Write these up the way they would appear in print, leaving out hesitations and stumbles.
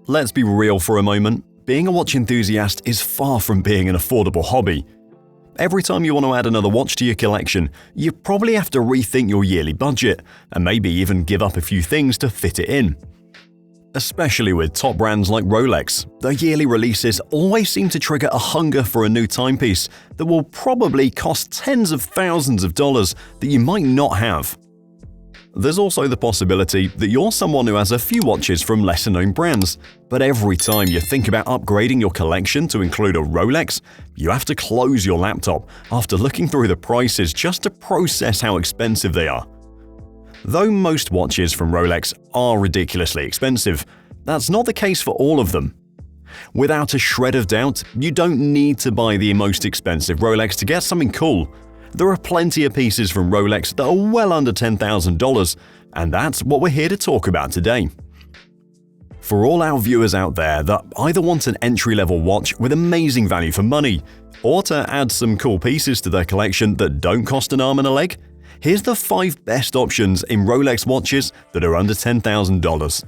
let's be real for a moment. Being a watch enthusiast is far from being an affordable hobby. Every time you want to add another watch to your collection, you probably have to rethink your yearly budget and maybe even give up a few things to fit it in. Especially with top brands like Rolex, their yearly releases always seem to trigger a hunger for a new timepiece that will probably cost tens of thousands of dollars that you might not have. There's also the possibility that you're someone who has a few watches from lesser-known brands, but every time you think about upgrading your collection to include a Rolex, you have to close your laptop after looking through the prices just to process how expensive they are. Though most watches from Rolex are ridiculously expensive, that's not the case for all of them. Without a shred of doubt, you don't need to buy the most expensive Rolex to get something cool. There are plenty of pieces from Rolex that are well under $10,000, and that's what we're here to talk about today. For all our viewers out there that either want an entry-level watch with amazing value for money, or to add some cool pieces to their collection that don't cost an arm and a leg, here's the 5 best options in Rolex watches that are under $10,000.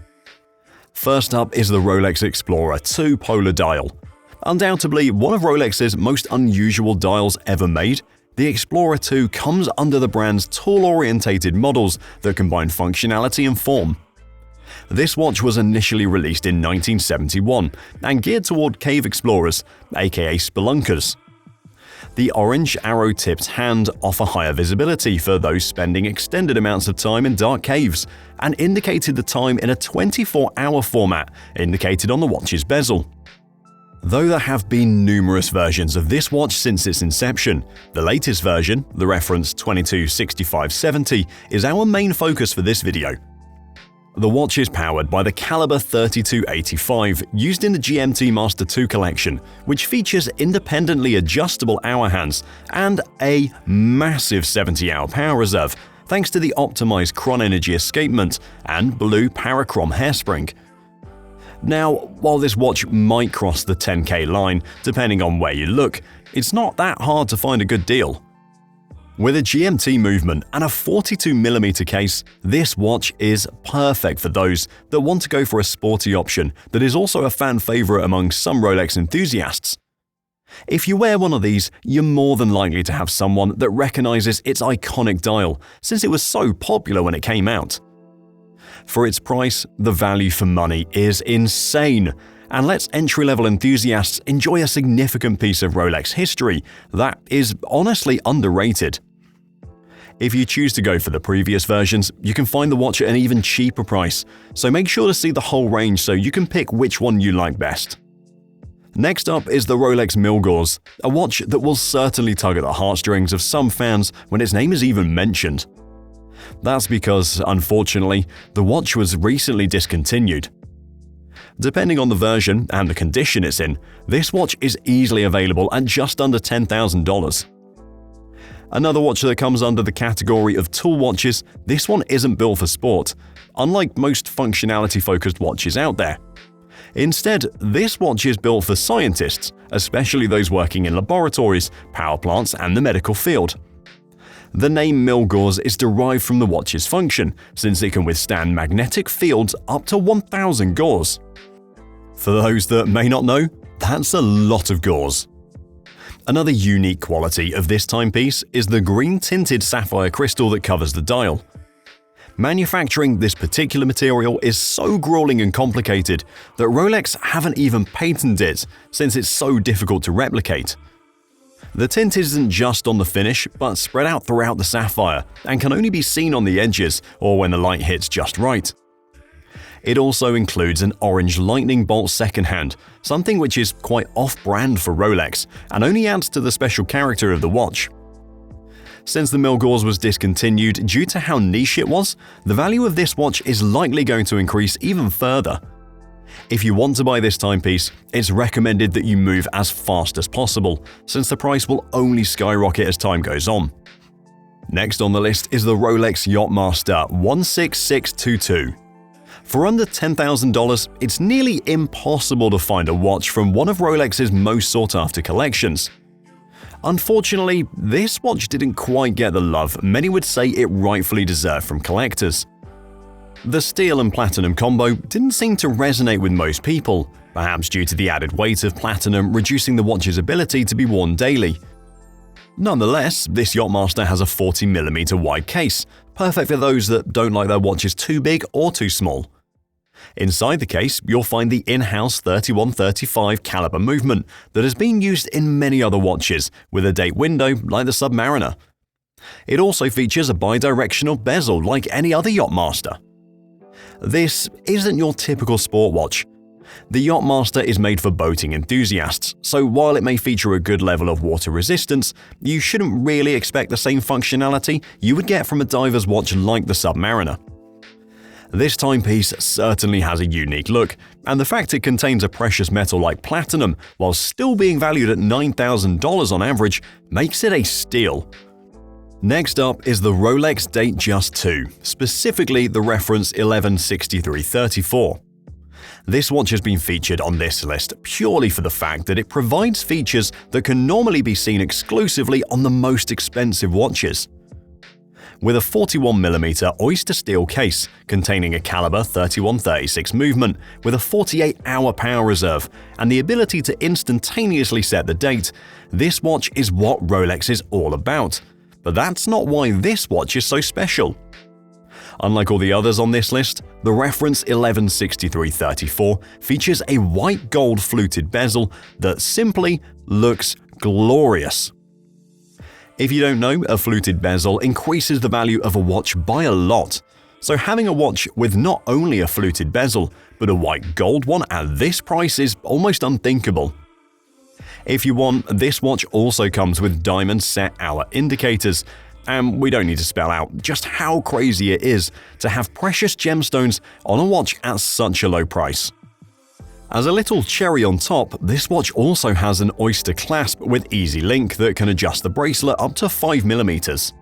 First up is the Rolex Explorer 2 Polar Dial. Undoubtedly one of Rolex's most unusual dials ever made, the Explorer 2 comes under the brand's tool-orientated models that combine functionality and form. This watch was initially released in 1971 and geared toward cave explorers, aka spelunkers. The orange arrow-tipped hand offer higher visibility for those spending extended amounts of time in dark caves and indicated the time in a 24-hour format indicated on the watch's bezel. Though there have been numerous versions of this watch since its inception, the latest version, the reference 226570, is our main focus for this video. The watch is powered by the caliber 3285 used in the GMT Master 2 collection, which features independently adjustable hour hands and a massive 70-hour power reserve thanks to the optimized Chron Energy escapement and blue Parachrom hairspring. Now, while this watch might cross the $10,000 line depending on where you look, it's not that hard to find a good deal. With a GMT movement and a 42mm case, this watch is perfect for those that want to go for a sporty option that is also a fan favorite among some Rolex enthusiasts. If you wear one of these, you're more than likely to have someone that recognizes its iconic dial, since it was so popular when it came out. For its price, the value for money is insane, and lets entry-level enthusiasts enjoy a significant piece of Rolex history that is honestly underrated. If you choose to go for the previous versions, you can find the watch at an even cheaper price, so make sure to see the whole range so you can pick which one you like best. Next up is the Rolex Milgauss, a watch that will certainly tug at the heartstrings of some fans when its name is even mentioned. That's because, unfortunately, the watch was recently discontinued. Depending on the version and the condition it's in, this watch is easily available at just under $10,000. Another watch that comes under the category of tool watches, this one isn't built for sport, unlike most functionality-focused watches out there. Instead, this watch is built for scientists, especially those working in laboratories, power plants, and the medical field. The name Milgauss is derived from the watch's function, since it can withstand magnetic fields up to 1,000 gauss. For those that may not know, that's a lot of gauze. Another unique quality of this timepiece is the green-tinted sapphire crystal that covers the dial. Manufacturing this particular material is so grueling and complicated that Rolex haven't even patented it, since it's so difficult to replicate. The tint isn't just on the finish, but spread out throughout the sapphire and can only be seen on the edges or when the light hits just right. It also includes an orange lightning bolt second hand, something which is quite off-brand for Rolex and only adds to the special character of the watch. Since the Milgauss was discontinued due to how niche it was, the value of this watch is likely going to increase even further. If you want to buy this timepiece, it's recommended that you move as fast as possible, since the price will only skyrocket as time goes on. Next on the list is the Rolex Yachtmaster 16622. For under $10,000, it's nearly impossible to find a watch from one of Rolex's most sought-after collections. Unfortunately, this watch didn't quite get the love many would say it rightfully deserved from collectors. The steel and platinum combo didn't seem to resonate with most people, perhaps due to the added weight of platinum reducing the watch's ability to be worn daily. Nonetheless, this Yachtmaster has a 40mm wide case, perfect for those that don't like their watches too big or too small. Inside the case, you'll find the in-house 3135 caliber movement that has been used in many other watches, with a date window like the Submariner. It also features a bidirectional bezel like any other Yachtmaster. This isn't your typical sport watch. The Yachtmaster is made for boating enthusiasts, so while it may feature a good level of water resistance, you shouldn't really expect the same functionality you would get from a diver's watch like the Submariner. This timepiece certainly has a unique look, and the fact it contains a precious metal like platinum while still being valued at $9,000 on average makes it a steal. Next up is the Rolex Datejust 2, specifically the reference 116334. This watch has been featured on this list purely for the fact that it provides features that can normally be seen exclusively on the most expensive watches. With a 41mm oyster steel case containing a caliber 3136 movement with a 48-hour power reserve and the ability to instantaneously set the date, this watch is what Rolex is all about. But that's not why this watch is so special. Unlike all the others on this list, the reference 116334 features a white gold fluted bezel that simply looks glorious. If you don't know, a fluted bezel increases the value of a watch by a lot, so having a watch with not only a fluted bezel, but a white gold one at this price is almost unthinkable. If you want, this watch also comes with diamond set hour indicators, and we don't need to spell out just how crazy it is to have precious gemstones on a watch at such a low price. As a little cherry on top, this watch also has an oyster clasp with easy link that can adjust the bracelet up to 5mm.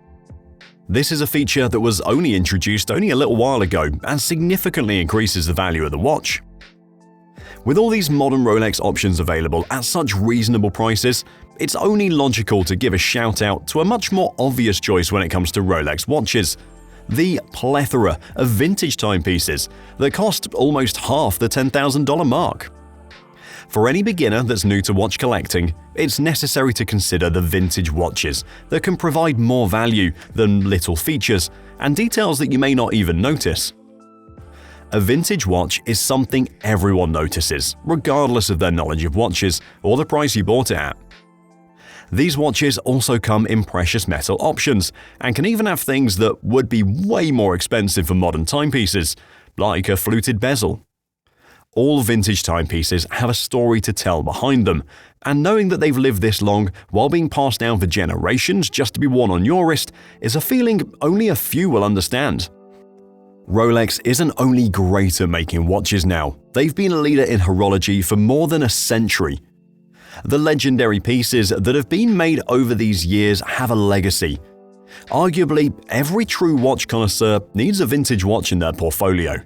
This is a feature that was only introduced only a little while ago and significantly increases the value of the watch. With all these modern Rolex options available at such reasonable prices, it's only logical to give a shout out to a much more obvious choice when it comes to Rolex watches: the plethora of vintage timepieces that cost almost half the $10,000 mark. For any beginner that's new to watch collecting, it's necessary to consider the vintage watches that can provide more value than little features and details that you may not even notice. A vintage watch is something everyone notices, regardless of their knowledge of watches or the price you bought it at. These watches also come in precious metal options and can even have things that would be way more expensive for modern timepieces, like a fluted bezel. All vintage timepieces have a story to tell behind them, and knowing that they've lived this long while being passed down for generations just to be worn on your wrist is a feeling only a few will understand. Rolex isn't only great at making watches now, they've been a leader in horology for more than a century. The legendary pieces that have been made over these years have a legacy. Arguably, every true watch connoisseur needs a vintage watch in their portfolio.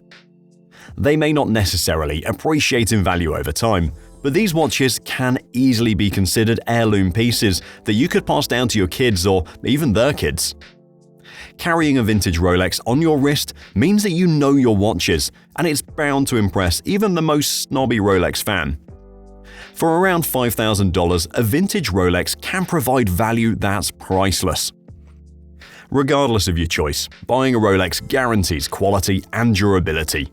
They may not necessarily appreciate in value over time, but these watches can easily be considered heirloom pieces that you could pass down to your kids or even their kids. Carrying a vintage Rolex on your wrist means that you know your watches, and it's bound to impress even the most snobby Rolex fan. For around $5,000, a vintage Rolex can provide value that's priceless. Regardless of your choice, buying a Rolex guarantees quality and durability.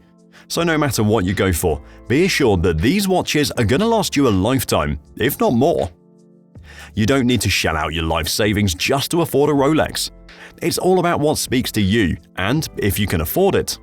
So no matter what you go for, be assured that these watches are going to last you a lifetime, if not more. You don't need to shell out your life savings just to afford a Rolex. It's all about what speaks to you and if you can afford it.